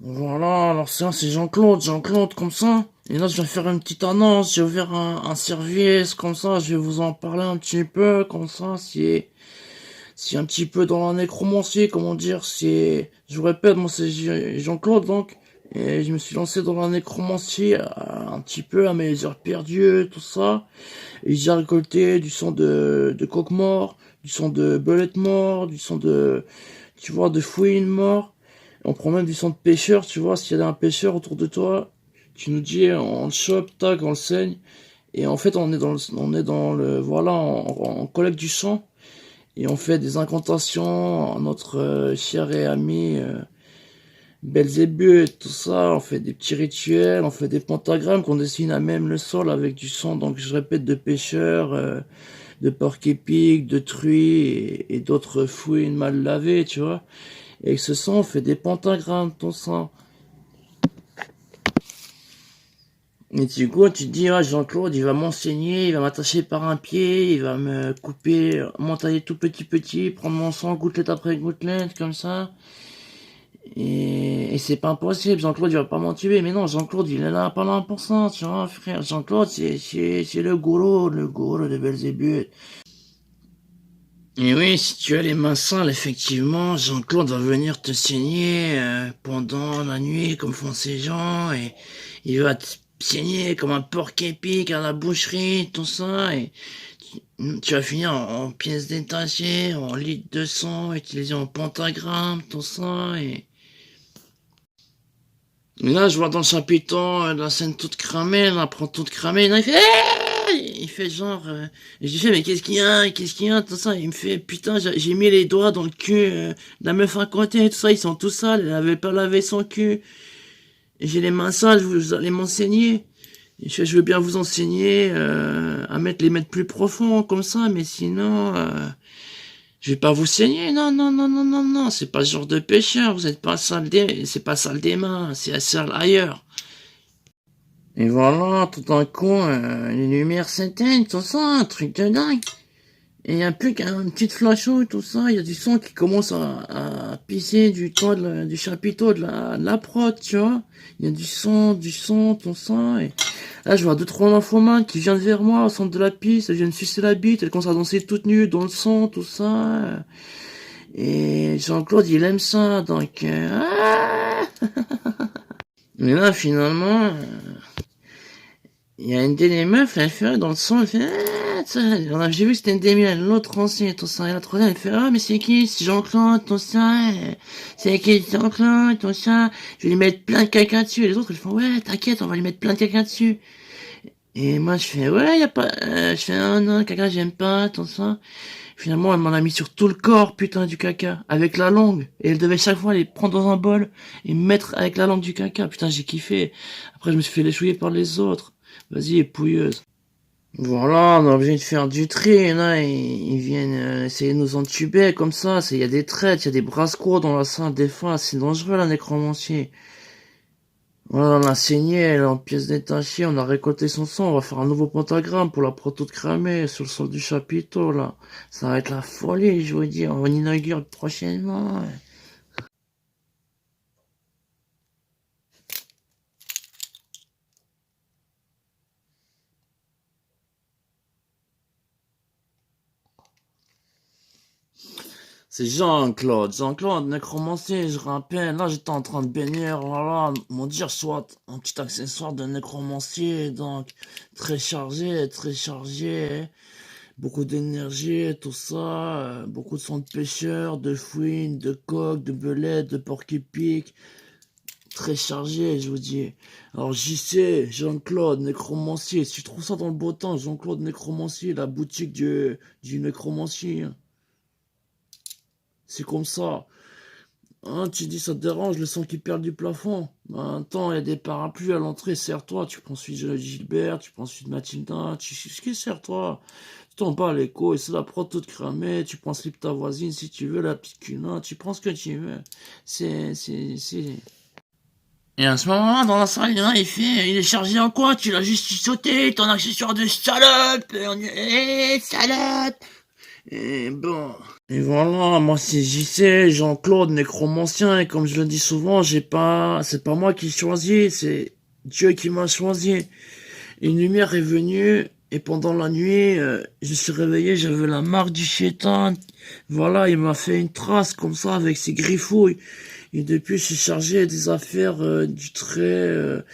Voilà, alors c'est Jean-Claude, comme ça. Et là, je vais faire une petite annonce, j'ai ouvert un service, comme ça, je vais vous en parler un petit peu, comme ça, c'est un petit peu dans la nécromancie, comment dire, je vous répète, moi c'est Jean-Claude, donc, et je me suis lancé dans la nécromancie, un petit peu à mes heures perdues, tout ça, et j'ai récolté du sang de coq mort, du sang de belette mort, du sang tu vois, de fouine mort. On prend même du sang de pêcheur, tu vois, s'il y a un pêcheur autour de toi, tu nous dis, on le chope, tac, on le saigne. Et en fait, voilà, on collecte du sang et on fait des incantations à notre cher et ami Belzébuth, tout ça. On fait des petits rituels, on fait des pentagrammes qu'on dessine à même le sol avec du sang. Donc, je répète, de pêcheurs, de porc-épic, de truies et d'autres fouines mal lavées, tu vois. Et avec ce sang, on fait des pentagrammes, tout ça. Et du coup, tu te dis, ah, Jean-Claude, il va m'enseigner, il va m'attacher par un pied, il va me couper, m'entailler tout petit, prendre mon sang gouttelette après gouttelette, comme ça. Et c'est pas impossible, Jean-Claude, il va pas m'en tuer. Mais non, Jean-Claude, il est là, pas là pour ça, tu vois, frère. Jean-Claude, c'est le gourou de Belzébuth. Et oui, si tu as les mains sales, effectivement, Jean-Claude va venir te saigner pendant la nuit, comme font ces gens, et il va te saigner comme un porc-épic à la boucherie, tout ça, et tu vas finir en pièces détachées, en litres de sang, utilisé en pentagramme, tout ça, et là, je vois dans le chapiteau la scène toute cramée, là, prend toute cramée, là, il fait... Il fait genre... et je lui fais, mais qu'est-ce qu'il y a, tout ça. Il me fait, putain, j'ai mis les doigts dans le cul de la meuf à côté, tout ça, ils sont tous sales, elle avait pas lavé son cul. Et j'ai les mains sales, vous allez m'enseigner. Et je veux bien vous enseigner à les mettre plus profond, comme ça, mais sinon... je vais pas vous saigner, non, c'est pas ce genre de pêcheur, vous êtes pas sale c'est pas sale des mains, c'est sale ailleurs. Et voilà, tout d'un coup, les lumières s'éteignent, tout ça, un truc de dingue. Et il y a plus qu'une petite flashou, tout ça, il y a du son qui commence à pisser du toit du chapiteau de la prod, tu vois. Il y a du son, tout ça, et là, je vois deux, trois nymphomanes qui viennent vers moi au centre de la piste, elles viennent sucer la bite, elles commencent à danser toutes nues dans le son, tout ça. Et Jean-Claude, il aime ça, donc... Mais là, finalement, il y a une des meufs, elle fait dans le son, elle fait j'ai vu que c'était une des miennes, l'autre aussi, tout ça, et la troisième, elle fait mais c'est qui, c'est Jean-Claude, tout ça, c'est qui Jean-Claude, tout ça, je vais lui mettre plein de caca dessus, et les autres, ils font ouais, t'inquiète, on va lui mettre plein de caca dessus. Et moi, je fais ouais, y a pas, je fais non, caca, j'aime pas, tout ça. Finalement, elle m'en a mis sur tout le corps, putain, du caca, avec la langue, et elle devait chaque fois les prendre dans un bol, et mettre avec la langue du caca, putain, j'ai kiffé. Après, je me suis fait léchouiller par les autres. Vas-y, épouilleuse. Voilà, on est obligé de faire du tri, là, ils viennent essayer de nous entuber comme ça, il y a des traites, il y a des brassecours dans la salle, des fois, c'est dangereux la nécromancie. Voilà, on a saigné, elle est en pièces détachées, on a récolté son sang, on va faire un nouveau pentagramme pour la proto de cramer sur le sol du chapiteau, là. Ça va être la folie, je vous dis, on inaugure prochainement. C'est Jean-Claude, nécromancie, je rappelle, là j'étais en train de baigner, voilà, mon dire soit un petit accessoire de nécromancie, donc très chargé, beaucoup d'énergie, tout ça, beaucoup de sang de pêcheur, de fouine, de coq, de belette, de porc-épic, très chargé, je vous dis. Alors j'y sais, Jean-Claude, nécromancier, si tu trouves ça dans le beau temps, Jean-Claude nécromancier, la boutique du nécromancier, c'est comme ça. Hein, tu dis ça te dérange, le sang qui perd du plafond. Ben, attends, il y a des parapluies à l'entrée, serre-toi, tu prends celui de Gilbert, tu prends celui de Mathilda, ce qui serre-toi. Tu t'en bats les couilles, c'est la prod toute cramée, tu prends celui de ta voisine si tu veux, la petite culotte, tu prends ce que tu veux. C'est... Et à ce moment-là, dans la salle, il est chargé en quoi? Tu l'as juste sauté, ton accessoire de salope, salope! Et bon. Et voilà, moi c'est JC, Jean-Claude, nécromancien, et comme je le dis souvent, c'est pas moi qui choisis, c'est Dieu qui m'a choisi. Une lumière est venue, et pendant la nuit, je suis réveillé, j'avais la marque du chétan. Voilà, il m'a fait une trace comme ça avec ses griffouilles. Et depuis, je suis chargé des affaires du très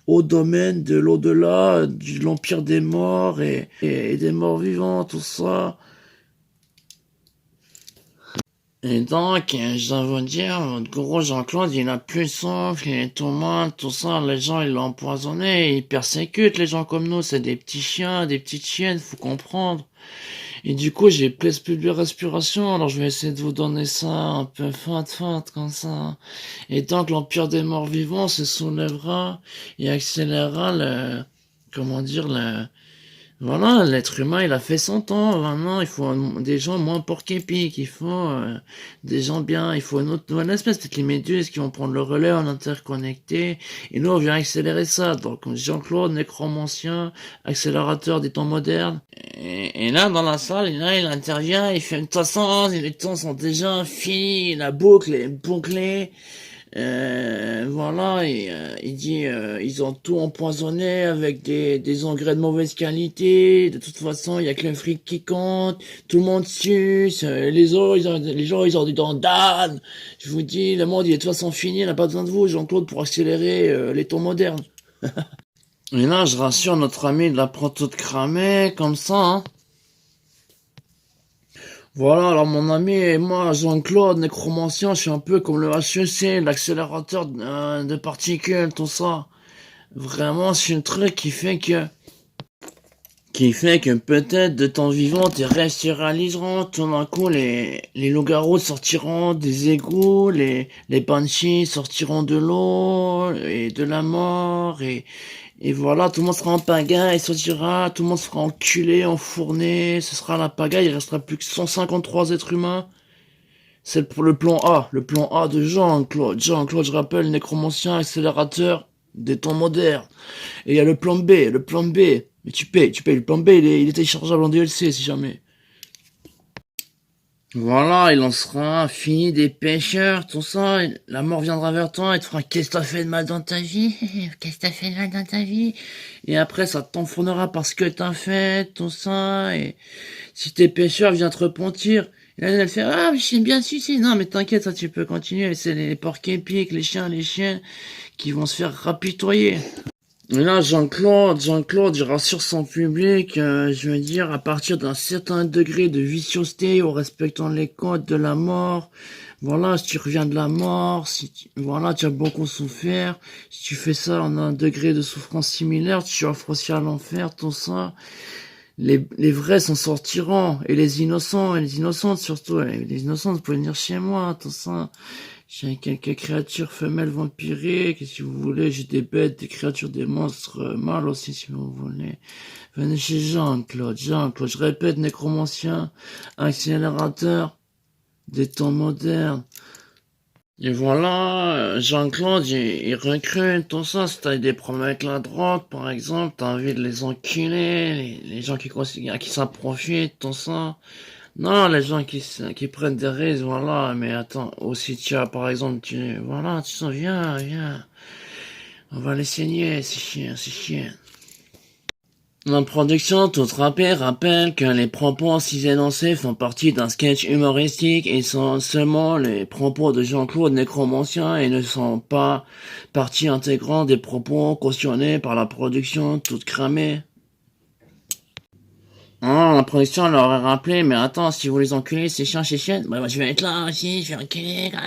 haut domaine de l'au-delà, de l'empire des morts et des morts vivants, tout ça. Et donc, je dois vous dire, votre gros Jean-Claude, il a plus souffle, il est tout mal, tout ça, les gens, ils l'ont empoisonné, il persécute les gens comme nous, c'est des petits chiens, des petites chiennes, faut comprendre. Et du coup, j'ai plus de respiration, alors je vais essayer de vous donner ça un peu feinte, comme ça. Et donc, l'empire des morts vivants se soulèvera et accélérera comment dire, voilà, l'être humain, il a fait son temps. Maintenant, il faut des gens moins porc-épic. Il faut des gens bien. Il faut une autre nouvelle espèce. Peut-être les méduses qui vont prendre le relais en interconnecté. Et nous, on vient accélérer ça. Donc, Jean-Claude, nécromancien, accélérateur des temps modernes. Et là, dans la salle, là, il intervient. Il fait une toute façon, les temps sont déjà finis. La boucle est bouclée. Voilà, et il dit ils ont tout empoisonné avec des engrais de mauvaise qualité. De toute façon, il y a que le fric qui compte. Tout le monde suce. Les gens, ils ont des dents d'âne. Je vous dis, le monde, il est de toute façon fini. Il n'a pas besoin de vous, Jean-Claude, pour accélérer les temps modernes. Et là, je rassure notre ami de la proto de cramer, comme ça, hein. Voilà, alors mon ami et moi, Jean-Claude, nécromancien, je suis un peu comme le HEC, l'accélérateur de particules, tout ça. Vraiment, c'est un truc qui fait que peut-être de temps vivant, tes rêves se réaliseront. Tout d'un coup, les loups-garous sortiront des égouts, les banshees sortiront de l'eau et de la mort et voilà, tout le monde sera en pagaille, sortira, tout le monde sera enculé, enfourné, ce sera la pagaille, il restera plus que 153 êtres humains. C'est pour le plan A de Jean-Claude. Jean-Claude, je rappelle, nécromancien, accélérateur des temps modernes. Et il y a le plan B. Mais tu payes, le plan B, il est téléchargeable en DLC si jamais. Voilà, il en sera fini des pêcheurs, tout ça. La mort viendra vers toi et te fera qu'est-ce que t'as fait de mal dans ta vie? Qu'est-ce que t'as fait de mal dans ta vie? Et après, ça t'enfournera parce que t'as fait, tout ça. Et si t'es pêcheur, viens te repentir. Et là, elle fait, ah, mais j'ai bien suicide. Non, mais t'inquiète, ça, tu peux continuer. C'est les porcs épiques, les chiens, les chiens qui vont se faire rapitoyer. Et là, Jean-Claude, il rassure son public, je veux dire, à partir d'un certain degré de viciosité, en respectant les codes de la mort. Voilà, si tu reviens de la mort, voilà, tu as beaucoup souffert. Si tu fais ça en un degré de souffrance similaire, tu offres aussi à l'enfer, tout ça. Les vrais s'en sortiront, et les innocents, et les innocentes surtout, et les innocentes, vous pouvez venir chez moi, tout ça. J'ai quelques créatures femelles vampiriques, et si vous voulez, j'ai des bêtes, des créatures, des monstres mâles aussi, si vous voulez. Venez chez Jean-Claude, je répète, nécromancien, accélérateur des temps modernes. Et voilà, Jean-Claude, il recrute, tout ça, si t'as des problèmes avec la drogue, par exemple, t'as envie de les enculer, les gens qui s'en profitent, tout ça. Non, les gens qui prennent des risques, voilà, mais attends, aussi tu as, par exemple, voilà, tu sens, viens, on va les saigner, ces chiens. La production toute rappelle que les propos si énoncés font partie d'un sketch humoristique et sont seulement les propos de Jean-Claude Nécromancien et ne sont pas partie intégrante des propos cautionnés par la production toute cramée. Ah, la production leur a rappelé, mais attends, si vous les enculez, ces chiens, ces chiennes, bah, moi, je vais être là aussi, je vais enculer, quoi.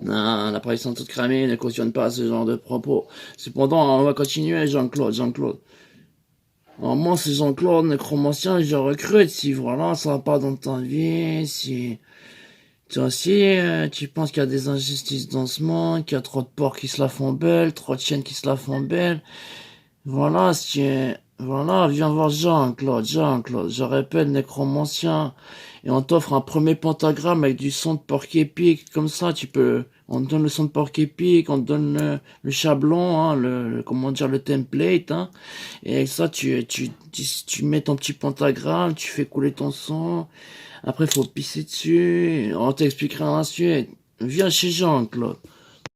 Non, la production toute cramée ne cautionne pas ce genre de propos. Cependant, on va continuer, Jean-Claude. Alors, moi, c'est Jean-Claude, nécromancien, je recrute, si voilà, ça va pas dans ta vie, si, toi aussi, tu penses qu'il y a des injustices dans ce monde, qu'il y a trop de porcs qui se la font belle, trop de chiennes qui se la font belle. Voilà, Voilà, viens voir Jean-Claude, Jean-Claude, je répète, nécromancien. Et on t'offre un premier pentagramme avec du son de porc-épic, comme ça, on te donne le son de porc-épic, on te donne le chablon, hein, comment dire, le template, hein. Et avec ça, tu mets ton petit pentagramme, tu fais couler ton sang. Après, faut pisser dessus, on t'expliquera la suite. Viens chez Jean-Claude.